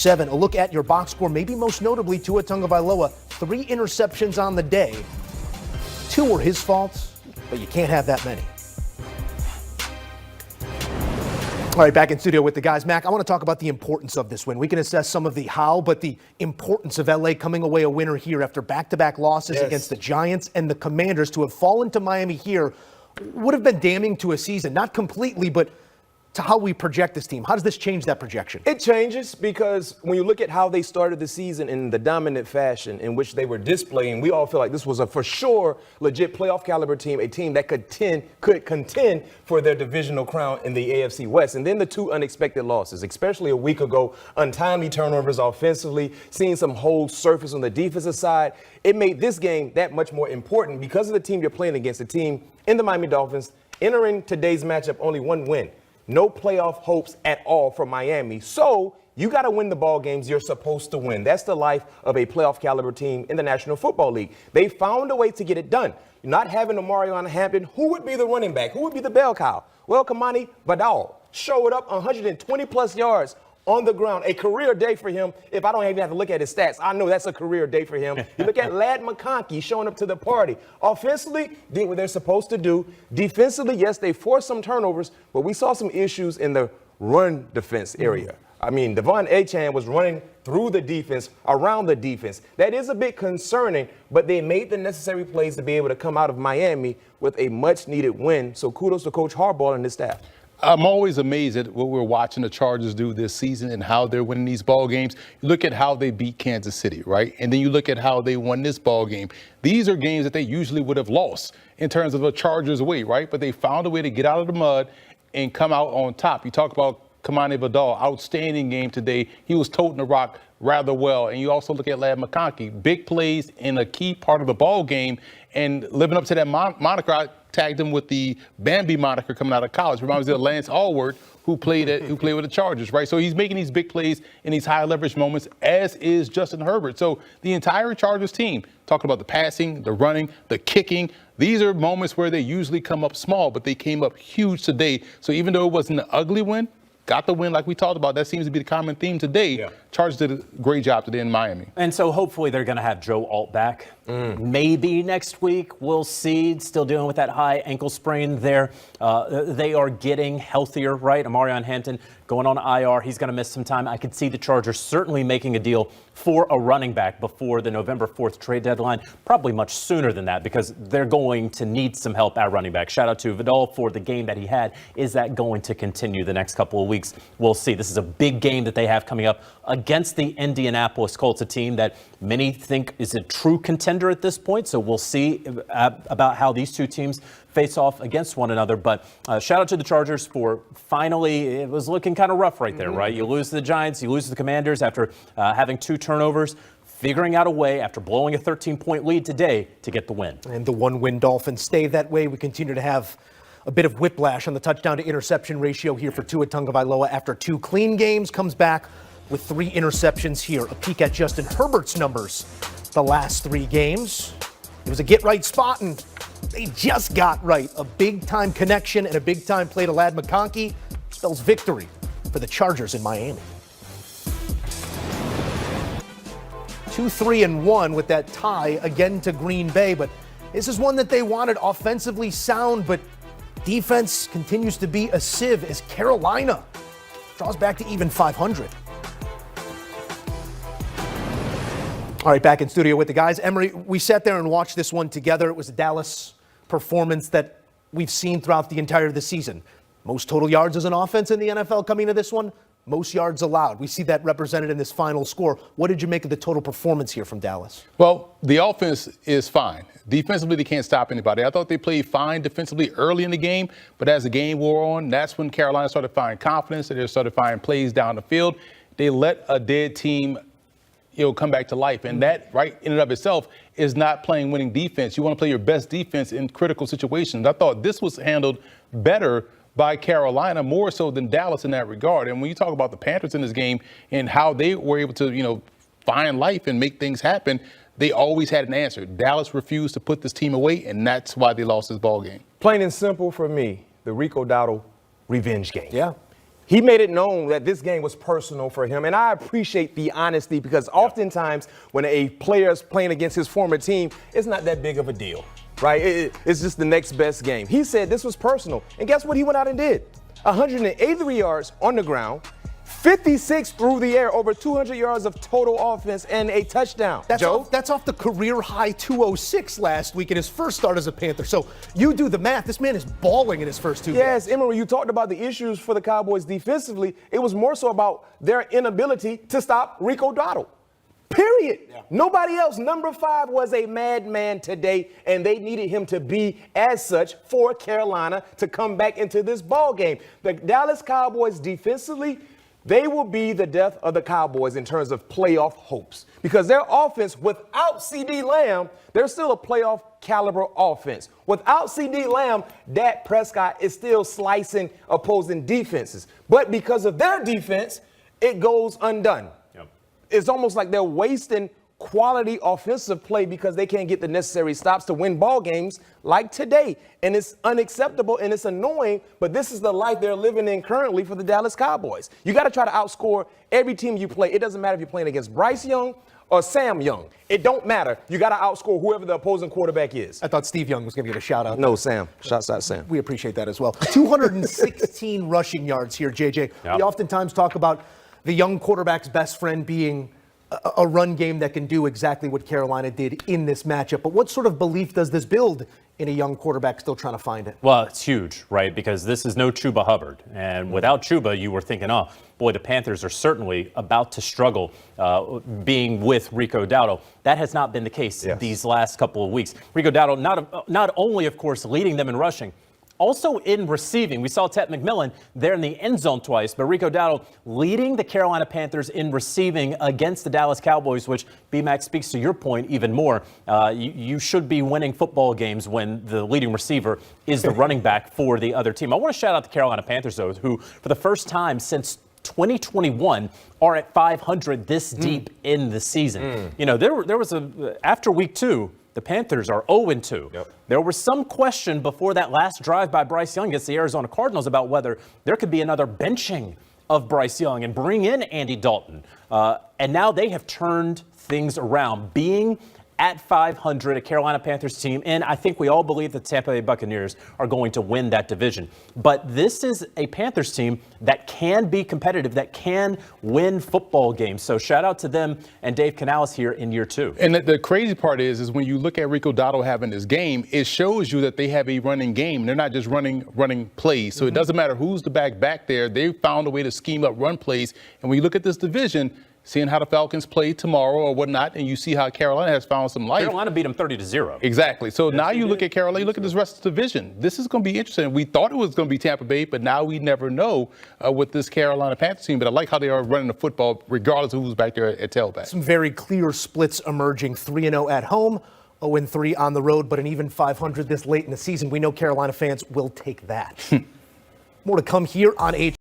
7. A look at your box score, maybe most notably Tua Turndaballova, 3 interceptions on the day. 2 were his faults, but you can't have that many. All right, back in studio with the guys. Mac, I want to talk about the importance of this win. We can assess some of the how, but the importance of LA coming away a winner here after back-to-back losses against the Giants and the Commanders. To have fallen to Miami here would have been damning to a season. Not completely, but to how we project this team. How does this change that projection? It changes because when you look at how they started the season in the dominant fashion in which they were displaying, we all feel like this was a for sure legit playoff caliber team, a team that could contend for their divisional crown in the AFC West. And then the 2 unexpected losses, especially a week ago, untimely turnovers offensively, seeing some holes surface on the defensive side. It made this game that much more important because of the team you're playing against, a team in the Miami Dolphins, entering today's matchup only 1 win. No playoff hopes at all for Miami. So you got to win the ball games you're supposed to win. That's the life of a playoff caliber team in the National Football League. They found a way to get it done. Not having a Marion Hampton, who would be the running back? Who would be the bell cow? Well, Kamani Badal showed up 120 plus yards on the ground. A career day for him. If I don't even have to look at his stats, I know that's a career day for him. You look at Ladd McConkey showing up to the party. Offensively, did what they're supposed to do. Defensively, yes, they forced some turnovers, but we saw some issues in the run defense area. I mean, Devon Achane was running through the defense, around the defense. That is a bit concerning, but they made the necessary plays to be able to come out of Miami with a much-needed win. So kudos to Coach Harbaugh and his staff. I'm always amazed at what we're watching the Chargers do this season and how they're winning these ball games. You look at how they beat Kansas City, right? And then you look at how they won this ball game. These are games that they usually would have lost in terms of a Chargers way, right? But they found a way to get out of the mud and come out on top. You talk about Kamani Badal, outstanding game today. He was toting the rock rather well. And you also look at Ladd McConkey, big plays in a key part of the ball game and living up to that moniker. I tagged him with the Bambi moniker coming out of college. Reminds me of Lance Allward, who played with the Chargers, right? So he's making these big plays in these high leverage moments, as is Justin Herbert. So the entire Chargers team, talking about the passing, the running, the kicking, these are moments where they usually come up small, but they came up huge today. So even though it wasn't an ugly win, got the win like we talked about. That seems to be the common theme today. Yeah. Chargers did a great job today in Miami. And so hopefully they're going to have Joe Alt back. Maybe next week. We'll see. Still dealing with that high ankle sprain there. They are getting healthier, right? Marion Hampton going on IR. He's going to miss some time. I could see the Chargers certainly making a deal for a running back before the November 4th trade deadline. Probably much sooner than that because they're going to need some help at running back. Shout out to Vidal for the game that he had. Is that going to continue the next couple of weeks? We'll see. This is a big game that they have coming up against the Indianapolis Colts, a team that many think is a true contender at this point. So we'll see about how these two teams face off against one another. But shout out to the Chargers for finally, it was looking kind of rough right there, right? You lose to the Giants, you lose to the Commanders after having 2 turnovers, figuring out a way after blowing a 13-point lead today to get the win. And the 1-win Dolphins stay that way. We continue to have a bit of whiplash on the touchdown to interception ratio here for Tua Turndaballova after 2 clean games, comes back with 3 interceptions here. A peek at Justin Herbert's numbers the last 3 games. It was a get-right spot, and they just got right. A big-time connection and a big-time play to Ladd McConkey spells victory for the Chargers in Miami. 2-3-1 with that tie again to Green Bay, but this is one that they wanted. Offensively sound, but defense continues to be a sieve as Carolina draws back to even 500. All right, back in studio with the guys. Emery, we sat there and watched this one together. It was a Dallas performance that we've seen throughout the entire of the season. Most total yards as an offense in the NFL coming to this one, most yards allowed. We see that represented in this final score. What did you make of the total performance here from Dallas? Well, the offense is fine. Defensively, they can't stop anybody. I thought they played fine defensively early in the game, but as the game wore on, that's when Carolina started finding confidence and they started finding plays down the field. They let a dead team come back to life. And that, right, in and of itself, is not playing winning defense. You want to play your best defense in critical situations. I thought this was handled better by Carolina, more so than Dallas in that regard. And when you talk about the Panthers in this game and how they were able to, find life and make things happen, they always had an answer. Dallas refused to put this team away, and that's why they lost this ball game. Plain and simple for me, the Rico Dowdle revenge game. Yeah. he made it known that this game was personal for him. And I appreciate the honesty because oftentimes when a player is playing against his former team, it's not that big of a deal, right? It's just the next best game. He said this was personal. And guess what he went out and did? 183 yards on the ground, 56 through the air, over 200 yards of total offense, and a touchdown. That's off the career high 206 last week in his first start as a Panther. So you do the math. This man is balling in his first two games. Yes, Emery, you talked about the issues for the Cowboys defensively. It was more so about their inability to stop Rico Dowdle. Period. Yeah. Nobody else. Number 5 was a madman today, and they needed him to be as such for Carolina to come back into this ball game. The Dallas Cowboys defensively, they will be the death of the Cowboys in terms of playoff hopes because their offense, without C.D. Lamb, they're still a playoff caliber offense. Without C.D. Lamb, Dak Prescott is still slicing opposing defenses. But because of their defense, it goes undone. Yep. It's almost like they're wasting quality offensive play because they can't get the necessary stops to win ball games like today. And it's unacceptable and it's annoying, but this is the life they're living in currently for the Dallas Cowboys. You got to try to outscore every team you play. It doesn't matter if you're playing against Bryce Young or Sam Young. It don't matter. You got to outscore whoever the opposing quarterback is. I thought Steve Young was going to get a shout out. No, Sam. Shouts out Sam. We appreciate that as well. 216 rushing yards here, JJ. Yep. We oftentimes talk about the young quarterback's best friend being a run game that can do exactly what Carolina did in this matchup. But what sort of belief does this build in a young quarterback still trying to find it? Well, it's huge, right? Because this is no Chuba Hubbard. And without Chuba, you were thinking, oh, boy, the Panthers are certainly about to struggle being with Rico Dowdle. That has not been the case these last couple of weeks. Rico Dowdle not only, of course, leading them in rushing, also in receiving. We saw Ted McMillan there in the end zone twice, but Rico Dowdle leading the Carolina Panthers in receiving against the Dallas Cowboys, which, B-Mac, speaks to your point even more. You should be winning football games when the leading receiver is the running back for the other team. I want to shout out the Carolina Panthers, though, who, for the first time since 2021, are at 500 this deep in the season. You know, there was after week 2, the Panthers are 0-2. Yep. There was some question before that last drive by Bryce Young against the Arizona Cardinals about whether there could be another benching of Bryce Young and bring in Andy Dalton. And now they have turned things around, being at 500, a Carolina Panthers team, and I think we all believe that the Tampa Bay Buccaneers are going to win that division. But this is a Panthers team that can be competitive, that can win football games. So shout out to them and Dave Canales here in year 2. And the crazy part is when you look at Rico Dowdle having this game, it shows you that they have a running game. They're not just running plays. So it doesn't matter who's the back there. They found a way to scheme up run plays. And when you look at this division, seeing how the Falcons play tomorrow or whatnot, and you see how Carolina has found some life. Carolina beat them 30-0. Exactly. So now you look at Carolina, you look at this rest of the division. This is going to be interesting. We thought it was going to be Tampa Bay, but now we never know with this Carolina Panthers team. But I like how they are running the football regardless of who's back there at tailback. Some very clear splits emerging. 3-0 at home, 0-3 on the road, but an even 500 this late in the season. We know Carolina fans will take that. More to come here on